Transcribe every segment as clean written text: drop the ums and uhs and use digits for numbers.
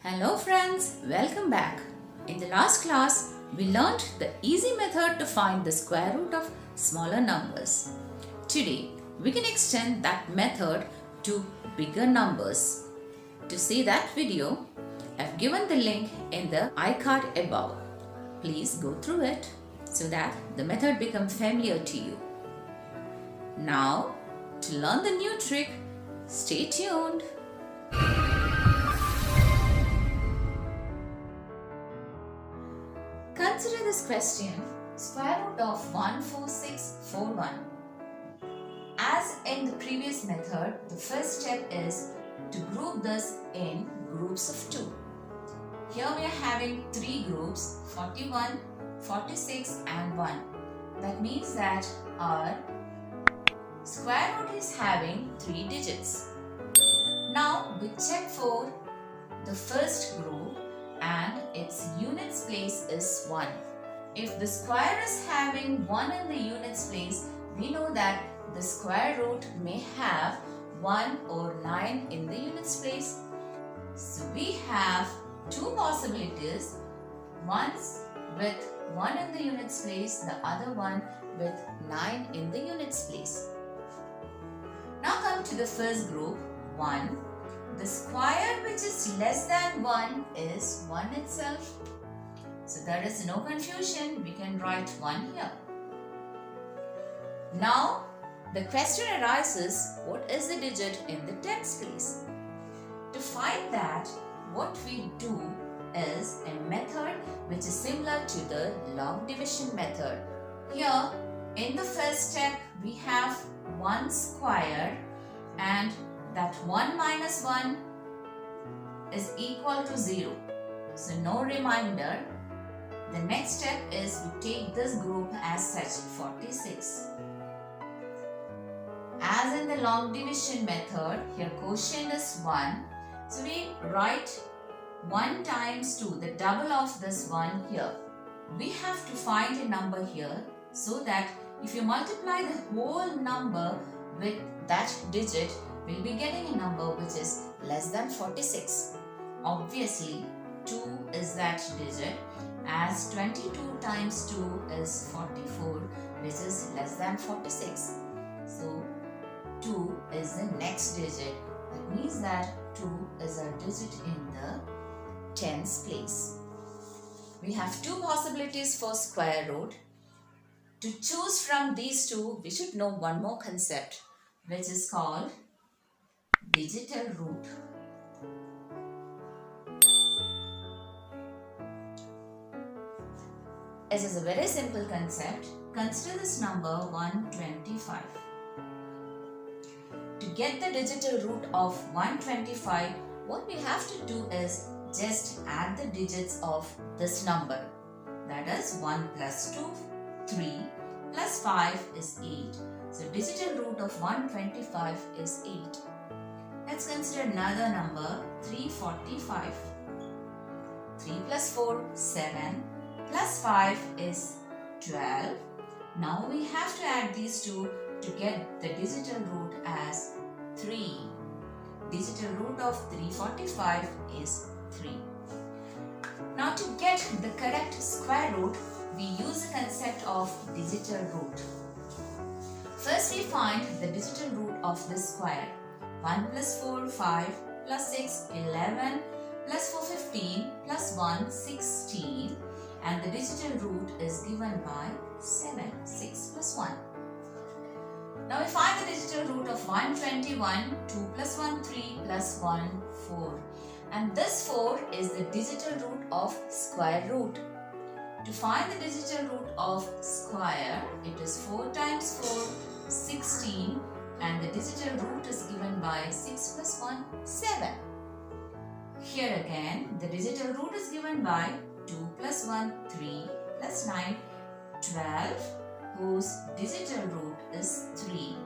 Hello friends, welcome back. In the last class, we learned the easy method to find the square root of smaller numbers. Today, we can extend that method to bigger numbers. To see that video, I've given the link in the iCard above. Please go through it so that the method becomes familiar to you. Now, to learn the new trick, stay tuned. Consider this question, square root of 14641. As in the previous method, the first step is to group this in groups of 2. Here we are having 3 groups, 41, 46 and 1. That means that our square root is having 3 digits. Now we check for the first group and its units place is 1. If the square is having 1 in the units place, we know that the square root may have 1 or 9 in the units place. So we have 2 possibilities, one with 1 in the units place, the other one with 9 in the units place. Now come to the first group, 1. The square which is less than 1 is 1 itself. So there is no confusion, we can write 1 here. Now the question arises, what is the digit in the tens place? To find that, what we do is a method which is similar to the log division method. Here in the first step we have 1 square and that 1 minus 1 is equal to 0. So no reminder. The next step is we take this group as such, 46. As in the log division method, here quotient is 1. So we write 1 times 2, the double of this 1 here. We have to find a number here so that if you multiply the whole number with that digit, we'll be getting a number which is less than 46. Obviously, 2 is that digit as 22 times 2 is 44, which is less than 46. So, 2 is the next digit. That means that 2 is a digit in the tens place. We have 2 possibilities for square root. To choose from these 2, we should know one more concept, which is called digital root. It is a very simple concept. Consider this number 125. To get the digital root of 125, what we have to do is just add the digits of this number. That is 1 plus 2, 3 plus 5 is 8. So digital root of 125 is 8. Let's consider another number, 345. 3 plus 4, 7. Plus 5 is 12. Now we have to add these two to get the digital root as 3. Digital root of 345 is 3. Now to get the correct square root, we use the concept of digital root. First we find the digital root of this square. 1 plus 4, 5, plus 6, 11, plus 4, 15, plus 1, 16. And the digital root is given by 7, 6 plus 1. Now we find the digital root of 121, 2 plus 1, 3 plus 1, 4. And this 4 is the digital root of square root. To find the digital root of square, it is 4 times 4, 16. And the digital root is given by 6 plus 1, 7. Here again, the digital root is given by 2 plus 1, 3 plus 9, 12, whose digital root is 3.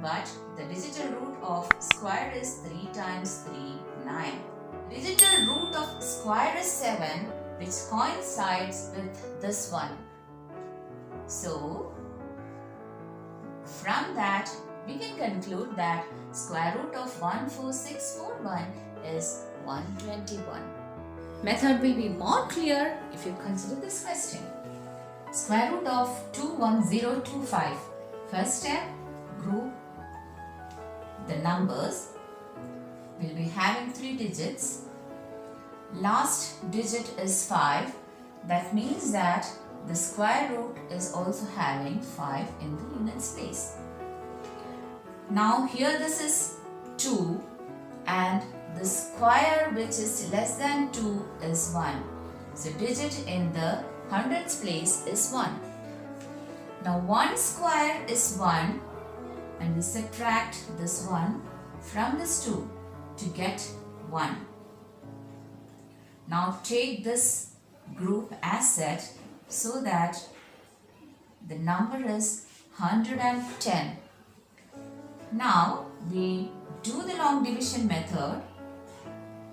But the digital root of square is 3 times 3, 9. Digital root of square is 7, which coincides with this one. So, from that, we can conclude that square root of 14641 is 121. method will be more clear if you consider this question. Square root of 21025. First step, group the numbers. We'll be having 3 digits. Last digit is 5. That means that the square root is also having 5 in the units place. Now here this is 2 and the square which is less than 2 is 1. So digit in the hundreds place is 1. Now 1 square is 1 and we subtract this 1 from this 2 to get 1. Now take this group as set so that the number is 110. Now we do the long division method.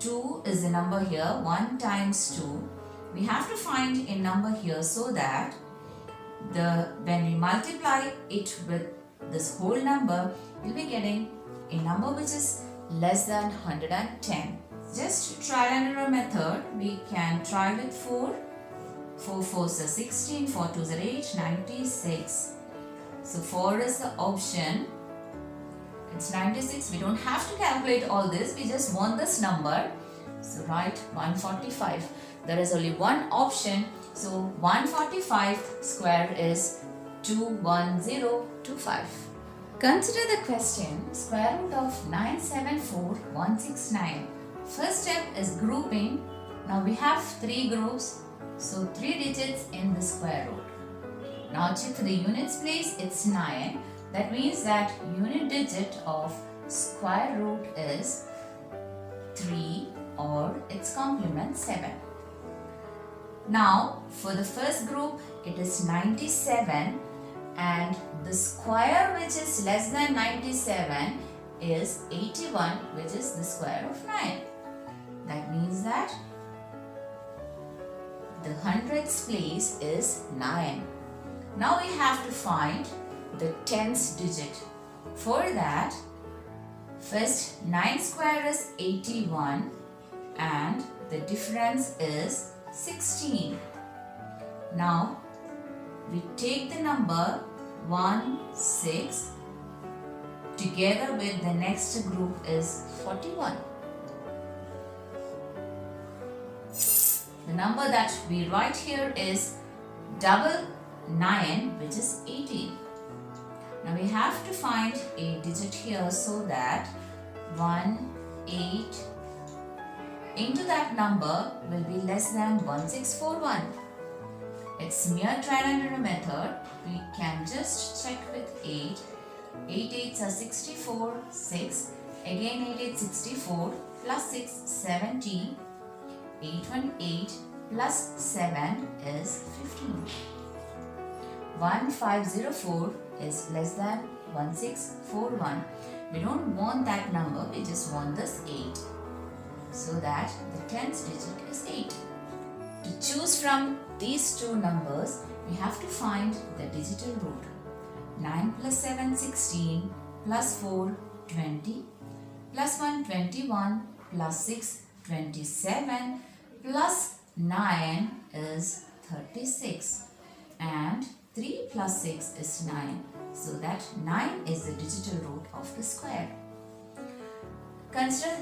2 is the number here, 1 times 2. We have to find a number here so that when we multiply it with this whole number, we'll be getting a number which is less than 110. Just trial and error method. We can try with 4. 4 4s are 16, 4 2s are 8, 96. So 4 is the option. It's 96. We don't have to calculate all this. We just want this number. So write 145. There is only one option. So 145 square is 21025. Consider the question, square root of 974169. First step is grouping. Now we have 3 groups. So 3 digits in the square root. Now check for the units place, it's 9. That means that unit digit of square root is 3 or its complement 7. Now for the first group it is 97 and the square which is less than 97 is 81, which is the square of 9. That means that the hundreds place is 9. Now we have to find the tens digit. For that, first 9 square is 81 and the difference is 16. Now we take the number 1, 6 together with the next group is 41. The number that we write here is double 9, which is 18. Now we have to find a digit here so that 1, 8 into that number will be less than 1641. It's mere trial and error method. We can just check with 8. 8 8s are 64, 6. Again 8 8 64 plus 6 70. 8 1 8 plus 7 is 15. 1504 is less than 1641. We don't want that number, we just want this 8. So that the tens digit is 8. To choose from these two numbers, we have to find the digital root. 9 plus 7 16 plus 4 20 plus 1 21 plus 6 27 plus 9 is 36 and 3 plus 6 is 9. So that 9 is the digital root of the square. Consider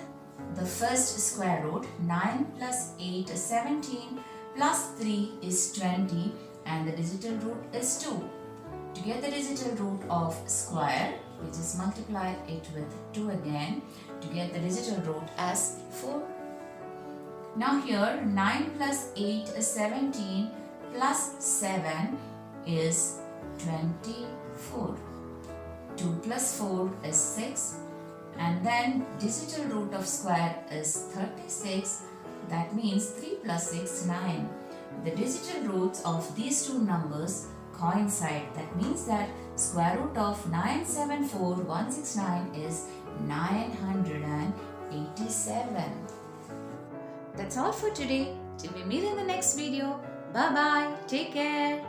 the first square root. 9 plus 8 is 17 plus 3 is 20 and the digital root is 2. To get the digital root of square, we just multiply it with 2 again to get the digital root as 4. Now here 9 plus 8 is 17 plus 7 is 24. 2 plus 4 is 6 and then digital root of square is 36. That means 3 plus 6 9. The digital roots of these two numbers coincide. That means that square root of 974169 is 987. That's all for today. Till we meet in the next video. Bye bye. Take care.